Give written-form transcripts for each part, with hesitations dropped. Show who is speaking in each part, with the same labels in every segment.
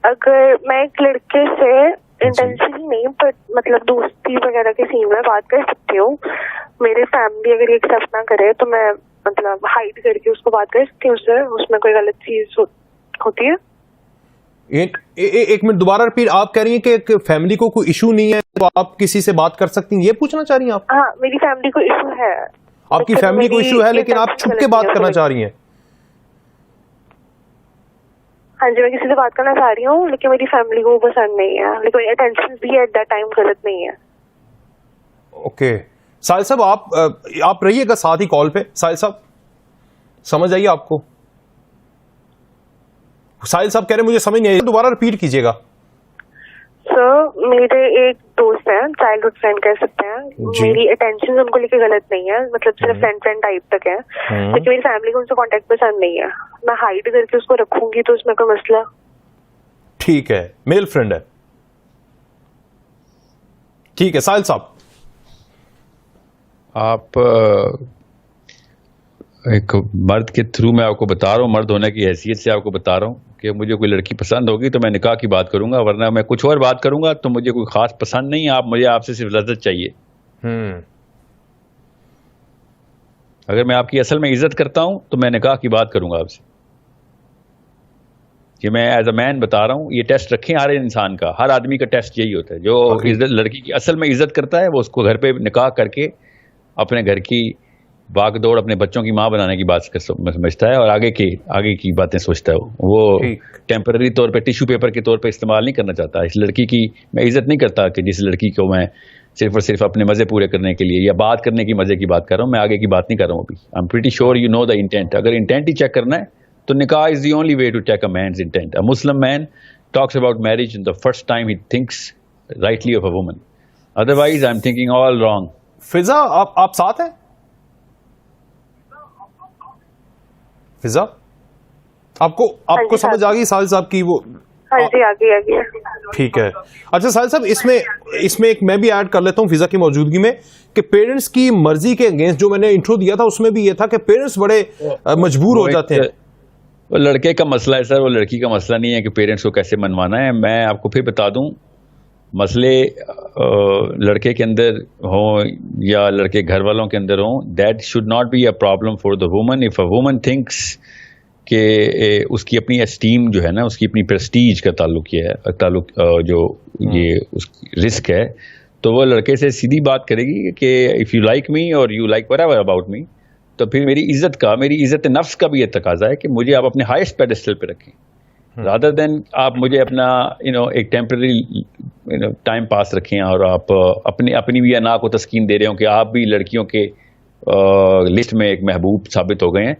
Speaker 1: اگر میں ایک لڑکے سے انٹینشنلی نہیں پر مطلب دوستی وغیرہ کے سین میں بات کر سکتی ہوں, میرے فیملی اگر یہ ایکسیپٹ نہ کرے تو میں مطلب ہائڈ کر کے اس کو بات کر سکتی ہوں, اس میں کوئی غلط چیز ہوتی ہے؟
Speaker 2: ایک منٹ دوبارہ ریپیٹ, آپ کہہ رہی ہیں کہ فیملی کو کوئی ایشو نہیں ہے تو آپ کسی سے بات کر سکتی ہیں, یہ پوچھنا چاہ رہی ہیں آپ؟
Speaker 1: ہاں میری فیملی کو ایشو ہے.
Speaker 2: آپ کی فیملی کو ایشو ہے لیکن آپ چھپ کے بات کرنا چاہ رہی ہیں؟
Speaker 1: ہاں جی, میں کسی سے بات کرنا چاہ رہی ہوں لیکن میری فیملی کو پسند نہیں ہے, لیکن اٹینشن بھی ایٹ دیٹ ٹائم غلط نہیں ہے.
Speaker 2: اوکے ساحل صاحب, آپ رہیے گا ساتھ ہی کال پہ. ساحل صاحب سمجھ آئیے آپ کو؟ ساحل صاحب کہہ رہے مجھے سمجھ نہیں آئی, دوبارہ ریپیٹ کیجیے گا.
Speaker 1: سر میرے ایک دوست ہیں, چائلڈ ہوڈ فرینڈ کہہ سکتے ہیں, میری اٹینشن ان کو لے کے غلط نہیں ہے, مطلب صرف فرینڈ ٹائپ تک ہے, لیکن میری فیملی کو ان سے کانٹیکٹ پسند نہیں ہے. میں ہائڈ کر کے اس کو رکھوں گی تو اس میں کوئی مسئلہ؟
Speaker 2: ٹھیک ہے, میل فرینڈ ہے. ٹھیک ہے ساحل صاحب,
Speaker 3: آپ ایک مرد کے تھرو میں آپ کو بتا رہا ہوں, مرد ہونے کی حیثیت سے آپ کو بتا رہا ہوں کہ مجھے کوئی لڑکی پسند ہوگی تو میں نکاح کی بات کروں گا, ورنہ میں کچھ اور بات کروں گا تو مجھے کوئی خاص پسند نہیں ہے. مجھے آپ سے صرف لذت چاہیے. اگر میں آپ کی اصل میں عزت کرتا ہوں تو میں نکاح کی بات کروں گا آپ سے. کہ میں ایز اے مین بتا رہا ہوں, یہ ٹیسٹ رکھیں ہر انسان کا, ہر آدمی کا ٹیسٹ یہی ہوتا ہے. جو لڑکی کی اصل میں عزت کرتا ہے وہ اس کو گھر پہ نکاح کر کے اپنے گھر کی باغ دوڑ اپنے بچوں کی ماں بنانے کی بات سمجھتا ہے اور آگے کی باتیں سوچتا ہے. وہ ٹیمپرری طور پہ ٹیشو پیپر کے طور پہ استعمال نہیں کرنا چاہتا. اس لڑکی کی میں عزت نہیں کرتا کہ جس لڑکی کو میں صرف اور صرف اپنے مزے پورے کرنے کے لیے یا بات کرنے کی مزے کی بات کر رہا ہوں, میں آگے کی بات نہیں کر رہا ہوں ابھی. I am pretty sure you know the intent. اگر انٹینٹ ہی چیک کرنا ہے تو نکاح is the only way to check a man's intent. A Muslim man talks about marriage the first time ہی thinks rightly of a woman, otherwise I am thinking all wrong.
Speaker 2: Fiza آپ ساتھ ہیں؟ فضا آپ کو سمجھ آ گئی ساحل صاحب کی؟ وہ
Speaker 1: ہاں جی آ گئی.
Speaker 2: ٹھیک ہے. اچھا ساحل صاحب, اس میں ایک میں بھی ایڈ کر لیتا ہوں فضا کی موجودگی میں کہ پیرنٹس کی مرضی کے اگینسٹ جو میں نے انٹرو دیا تھا اس میں بھی یہ تھا کہ پیرنٹس بڑے مجبور ہو جاتے ہیں.
Speaker 3: وہ لڑکے کا مسئلہ ہے سر, وہ لڑکی کا مسئلہ نہیں ہے کہ پیرنٹس کو کیسے منوانا ہے. میں آپ کو پھر بتا دوں, مسئلے لڑکے کے اندر ہوں یا لڑکے گھر والوں کے اندر ہوں, that should not be a problem for the woman. If a woman thinks کہ اس کی اپنی اسٹیم جو ہے نا, اس کی اپنی پریسٹیج کا تعلق یہ ہے, جو یہ اس کی رسک ہے, تو وہ لڑکے سے سیدھی بات کرے گی کہ اف یو لائک می اور you like what ever about me, تو پھر میری عزت نفس کا بھی یہ تقاضا ہے کہ مجھے آپ اپنے ہائیسٹ پیڈسٹل پہ رکھیں, رادر دین آپ مجھے اپنا ایک ٹیمپرری ٹائم پاس رکھیں اور آپ اپنی بھی انا کو تسکین دے رہے ہوں کہ آپ بھی لڑکیوں کے لسٹ میں ایک محبوب ثابت ہو گئے ہیں.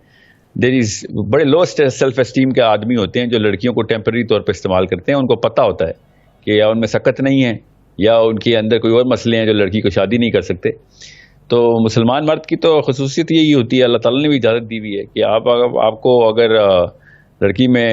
Speaker 3: دیر از بڑے لو سیلف اسٹیم کے آدمی ہوتے ہیں جو لڑکیوں کو ٹیمپرری طور پہ استعمال کرتے ہیں. ان کو پتہ ہوتا ہے کہ یا ان میں سکت نہیں ہے یا ان کے اندر کوئی اور مسئلے ہیں جو لڑکی کو شادی نہیں کر سکتے. تو مسلمان مرد کی تو خصوصیت یہی ہوتی ہے, اللہ تعالیٰ نے بھی اجازت دی ہوئی ہے کہ آپ کو اگر لڑکی میں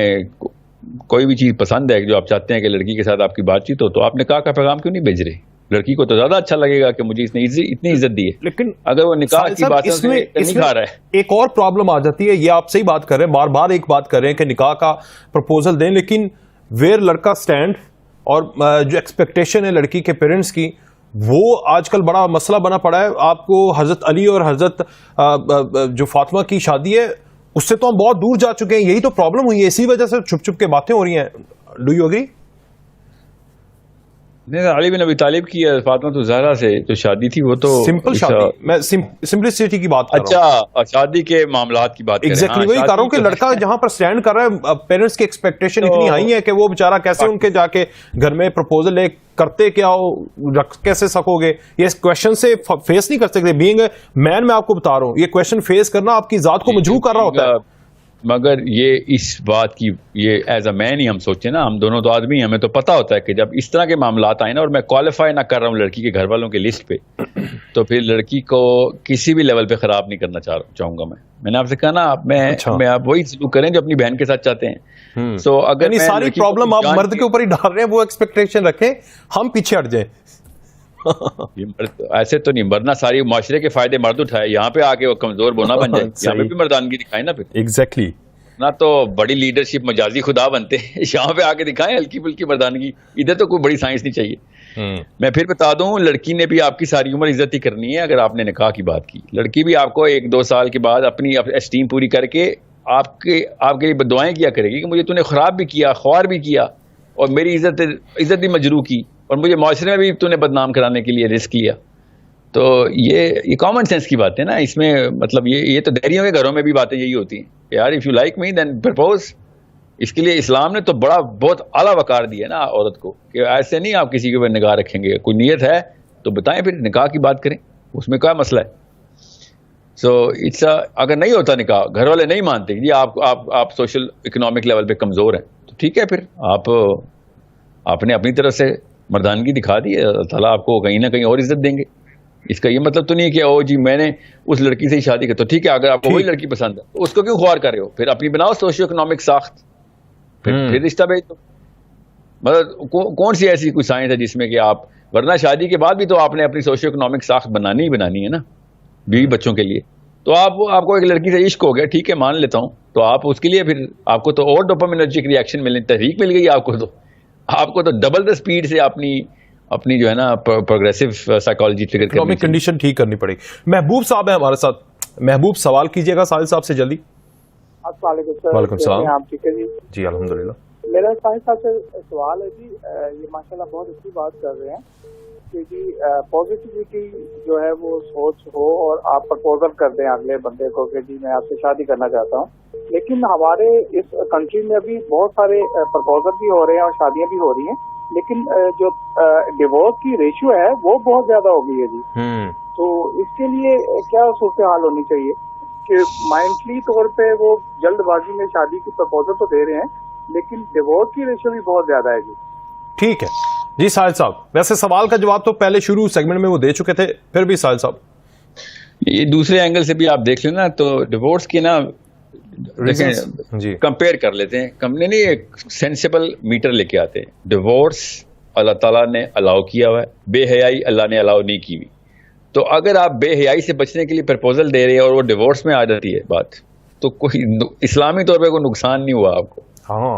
Speaker 3: کوئی بھی چیز پسند ہے جو آپ چاہتے ہیں کہ لڑکی کے ساتھ آپ کی بات چیت ہو, تو آپ نکاح کا پیغام کیوں نہیں بھیج رہے؟ لڑکی کو تو زیادہ اچھا لگے گا کہ مجھے اس نے اتنی عزت دی ہے. لیکن اگر وہ نکاح کی بات نہیں کھا رہا ہے,
Speaker 2: ایک اور پرابلم آ جاتی ہے. یہ آپ صحیح بات کر رہے ہیں, بار بار ایک بات کر رہے ہیں کہ نکاح کا پرپوزل دیں, لیکن ویئر لڑکا سٹینڈ اور جو ایکسپیکٹیشن ہے لڑکی کے پیرنٹس کی, وہ آج کل بڑا مسئلہ بنا پڑا ہے. آپ کو حضرت علی اور حضرت جو فاطمہ کی شادی ہے اس سے تو ہم بہت دور جا چکے ہیں. یہی تو پرابلم ہوئی ہے, اسی وجہ سے چھپ چھپ کے باتیں ہو رہی ہیں. Do you agree?
Speaker 3: نہیں, علی بن ابی طالب کی فاطمہ تو زہرا سے جو شادی تھی وہ تو
Speaker 2: سمپل شادی, میں سمپلسٹی کی بات کر رہا ہوں.
Speaker 3: اچھا, شادی کے معاملات کی بات کر رہے ہیں.
Speaker 2: ایگزیکٹلی وہی کر رہا ہوں کہ لڑکا جہاں پر سٹینڈ کر رہا ہے, پیرنٹس کی ایکسپیکٹیشن اتنی ہائی ہے کہ وہ بیچارہ کیسے ان کے جا کے گھر میں پرپوزل لے کرتے کیا ہو, رکھ کیسے سکو گے, یہ کویشچن سے فیس نہیں کر سکتے. بینگ اے مین میں آپ کو بتا رہا ہوں, یہ کویشچن فیس کرنا آپ کی ذات کو مجروح کر رہا ہوتا ہے.
Speaker 3: مگر یہ اس بات کی یہ ایز اے مین ہی ہم سوچیں نا, ہم دونوں تو آدمی ہیں, ہمیں تو پتا ہوتا ہے کہ جب اس طرح کے معاملات آئیں نا, اور میں کوالیفائی نہ کر رہا ہوں لڑکی کے گھر والوں کے لسٹ پہ, تو پھر لڑکی کو کسی بھی لیول پہ خراب نہیں کرنا چاہوں گا. میں نے آپ سے کہا نا, آپ وہی سلوک کریں جو اپنی بہن کے ساتھ چاہتے ہیں. سو اگر
Speaker 2: ساری پرابلم آپ مرد کے اوپر ہی ڈال رہے ہیں, وہ ایکسپیکٹیشن رکھیں, ہم پیچھے ہٹ جائیں.
Speaker 3: ایسے تو نہیں, ورنہ ساری معاشرے کے فائدے مرد اٹھائے, یہاں پہ آ کے وہ کمزور بونا بن جائے. یہاں پہ بھی مردانگی دکھائے نا پھر.
Speaker 2: ایگزیکٹلی.
Speaker 3: نہ تو بڑی لیڈرشپ مجازی خدا بنتے ہیں, یہاں پہ آ کے دکھائیں ہلکی پھلکی مردانگی, ادھر تو کوئی بڑی سائنس نہیں چاہیے. میں پھر بتا دوں, لڑکی نے بھی آپ کی ساری عمر عزت ہی کرنی ہے. اگر آپ نے نکاح کی بات کی, لڑکی بھی آپ کو 1-2 سال کے بعد اپنی اسٹیم پوری کر کے آپ کے لیے بدعائیں کیا کرے گی کہ مجھے تو نے خراب بھی کیا, خوار بھی کیا, اور میری عزت بھی مجروح کی, اور مجھے معاشرے میں بھی تو نے بدنام کرانے کے لیے رسک لیا. تو یہ کامن سینس کی بات ہے نا, اس میں مطلب یہ تو دہریوں کے گھروں میں بھی باتیں یہی ہوتی ہیں یار, if you like me then propose. اس کے لیے اسلام نے تو بہت اعلیٰ وقار دیا ہے نا عورت کو, کہ ایسے نہیں آپ کسی کے اوپر نگاہ رکھیں گے, کوئی نیت ہے تو بتائیں, پھر نکاح کی بات کریں, اس میں کیا مسئلہ ہے. سو اگر نہیں ہوتا نکاح, گھر والے نہیں مانتے جی آپ سوشل اکنامک لیول پہ کمزور ہیں, تو ٹھیک ہے, پھر آپ نے اپنی طرف سے مردانگی دکھا دی, اللہ تعالیٰ آپ کو کہیں نہ کہیں اور عزت دیں گے. اس کا یہ مطلب تو نہیں کہ او جی میں نے اس لڑکی سے ہی شادی کی, تو ٹھیک ہے, اگر آپ کو وہی لڑکی پسند ہے تو اس کو کیوں خوار کر رہے ہو, پھر اپنی بناؤ سوشل اکنامک ساخت, پھر رشتہ بھیج دو. مطلب کون سی ایسی کوئی سائنس ہے جس میں کہ آپ, ورنہ شادی کے بعد بھی تو آپ نے اپنی سوشل اکنامک ساخت بنانی ہے نا بیوی بچوں کے لیے. تو آپ کو ایک لڑکی سے عشق ہو گیا, ٹھیک ہے مان لیتا ہوں, تو آپ اس کے لیے پھر آپ کو تو اور ڈوپامینرجک ریئیکشن ملنے, تحریک مل گئی آپ کو تو ڈبل دا سپیڈ سے اپنی جو ہے نا پروگریسو سائیکالوجی ٹریگر کرنی,
Speaker 2: کنڈیشن ٹھیک کرنی پڑے گی. محبوب صاحب ہیں ہمارے ساتھ. محبوب سوال کیجیے گا ساحل صاحب سے جلدی.
Speaker 4: السلام علیکم.
Speaker 2: وعلیکم السلام.
Speaker 4: آپ ٹھیک ہے جی؟
Speaker 2: جی الحمدللہ.
Speaker 4: میرا ساحل صاحب سے سوال ہے جی, یہ ماشاءاللہ بہت اچھی بات کر رہے ہیں کہ جی پازیٹیوٹی جو ہے وہ سوچ ہو, اور آپ پرپوزل کر دیں اگلے بندے کو کہ جی میں آپ سے شادی کرنا چاہتا ہوں. لیکن ہمارے اس کنٹری میں ابھی بہت سارے پرپوزل بھی ہو رہے ہیں اور شادیاں بھی ہو رہی ہیں, لیکن جو ڈیورس کی ریشیو ہے وہ بہت زیادہ ہو گئی ہے جی. تو اس کے لیے کیا صورتحال ہونی چاہیے کہ مائنڈلی طور پہ وہ جلد بازی میں شادی کی پرپوزل تو دے رہے ہیں, لیکن ڈیورس کی ریشیو بھی بہت زیادہ ہے جی.
Speaker 2: ٹھیک ہے جی ساحل صاحب, ویسے سوال کا جواب تو پہلے شروع سیگمنٹ میں وہ دے چکے تھے, پھر بھی ساحل صاحب
Speaker 3: یہ دوسرے اینگل سے بھی آپ دیکھ لیں نا, تو ڈیورس کی نا
Speaker 2: جی
Speaker 3: کمپیئر کر لیتے ہیں, کمپنی نہیں ایک سینسیبل میٹر لے کے آتے ہیں. ڈیورس اللہ تعالیٰ نے الاؤ کیا ہوا ہے, بے حیائی اللہ نے الاؤ نہیں کی ہوئی. تو اگر آپ بے حیائی سے بچنے کے لیے پرپوزل دے رہے ہیں اور وہ ڈیورس میں آ جاتی ہے بات, تو کوئی اسلامی طور پہ کوئی نقصان نہیں ہوا آپ کو.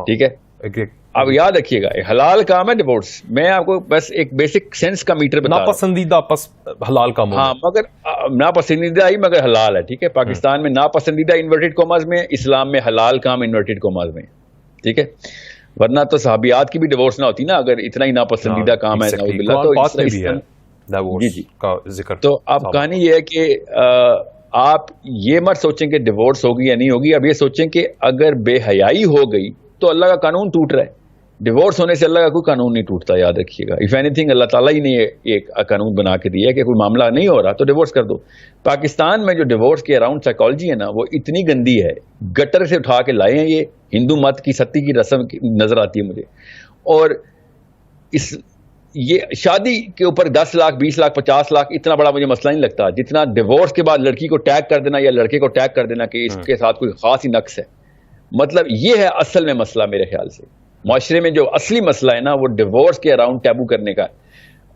Speaker 3: ٹھیک ہے, آپ یاد رکھیے گا حلال کام ہے ڈیورس. میں آپ کو بس ایک بیسک سینس کا میٹر بتا رہا ہوں.
Speaker 2: ناپسندیدہ حلال کام,
Speaker 3: ہاں مگر ناپسندیدہ ہی مگر حلال ہے. ٹھیک ہے, پاکستان میں ناپسندیدہ انورٹڈ کوماز میں, اسلام میں حلال کام انورٹڈ کوماز میں. ٹھیک ہے, ورنہ تو صحابیات کی بھی ڈیورس نہ ہوتی نا اگر اتنا ہی ناپسندیدہ کام ہے. جی کا ذکر. تو اب کہانی یہ ہے کہ آپ یہ مت سوچیں کہ ڈیورس ہوگی یا نہیں ہوگی, اب یہ سوچیں کہ اگر بے حیائی ہو گئی تو اللہ کا قانون ٹوٹ رہا ہے. ڈیورس ہونے سے اللہ کا کوئی قانون نہیں ٹوٹتا, یاد رکھیے گا. اف اینی تھنگ اللہ تعالیٰ ہی نے ایک قانون بنا کے دیا ہے کہ کوئی معاملہ نہیں ہو رہا تو ڈیورس کر دو. پاکستان میں جو ڈیورس کے اراؤنڈ سائیکالوجی ہے نا وہ اتنی گندی ہے, گٹر سے اٹھا کے لائے ہیں, یہ ہندو مت کی ستی کی رسم نظر آتی ہے مجھے. اور یہ شادی کے اوپر 10 لاکھ 20 لاکھ 50 لاکھ اتنا بڑا مجھے مسئلہ نہیں لگتا جتنا ڈیورس کے بعد لڑکی کو ٹیگ کر دینا یا لڑکے کو ٹیگ کر دینا کہ اس کے ساتھ کوئی خاص ہی نقص ہے. مطلب یہ ہے اصل میں مسئلہ میرے خیال سے. معاشرے میں جو اصلی مسئلہ ہے نا وہ ڈیورس کے اراؤنڈ ٹیبو کرنے کا.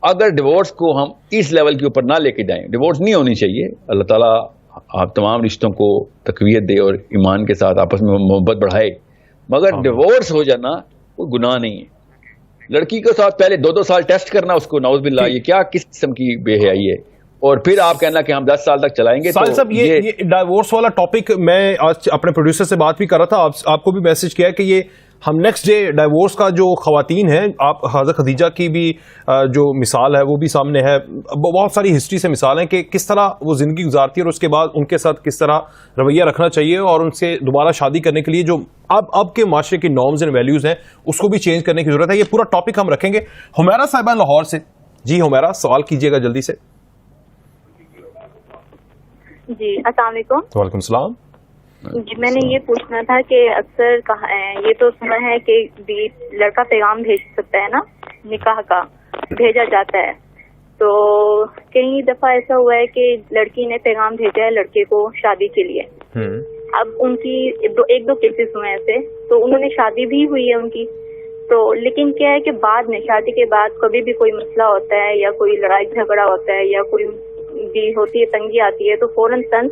Speaker 3: اگر ڈیورس کو ہم اس لیول کے اوپر نہ لے کے جائیں, ڈیورس نہیں ہونی چاہیے. اللہ تعالیٰ آپ تمام رشتوں کو تقویت دے اور ایمان کے ساتھ آپس میں محبت بڑھائے, مگر ڈیورس ہو جانا کوئی گناہ نہیں ہے. لڑکی کے ساتھ پہلے 2 سال ٹیسٹ کرنا اس کو, نعوذ باللہ, یہ کیا کس قسم کی بے حیائی ہے, اور پھر آپ کہنا کہ ہم 10 سال تک چلائیں گے.
Speaker 2: ساحل صاحب یہ ڈائیورس والا ٹاپک میں آج اپنے پروڈیوسر سے بات بھی کر رہا تھا, آپ کو بھی میسج کیا ہے کہ یہ ہم نیکسٹ ڈے ڈائیورس کا جو خواتین ہیں, آپ حضرت خدیجہ کی بھی جو مثال ہے وہ بھی سامنے ہے, بہت ساری ہسٹری سے مثال ہیں کہ کس طرح وہ زندگی گزارتی ہے اور اس کے بعد ان کے ساتھ کس طرح رویہ رکھنا چاہیے, اور ان سے دوبارہ شادی کرنے کے لیے جو اب کے معاشرے کی نارمز اینڈ ویلیوز ہیں اس کو بھی چینج کرنے کی ضرورت ہے. یہ پورا ٹاپک ہم رکھیں گے. حمیرہ صاحبہ لاہور سے. جی حمیرہ سوال کیجیے گا جلدی سے.
Speaker 5: جی السلام علیکم.
Speaker 2: وعلیکم السلام.
Speaker 5: جی میں نے یہ پوچھنا تھا کہ اکثر یہ تو سنا ہے کہ لڑکا پیغام بھیج سکتا ہے نا, نکاح کا بھیجا جاتا ہے, تو کئی دفعہ ایسا ہوا ہے کہ لڑکی نے پیغام بھیجا ہے لڑکے کو شادی کے لیے. اب ان کی 1-2 کیسز ہوئے ایسے, تو انہوں نے شادی بھی ہوئی ہے ان کی, تو لیکن کیا ہے کہ بعد میں شادی کے بعد کبھی بھی کوئی مسئلہ ہوتا ہے یا کوئی لڑائی جھگڑا ہوتا ہے یا کوئی بھی ہوتی ہے, تنگی آتی ہے, تو فوراً طنز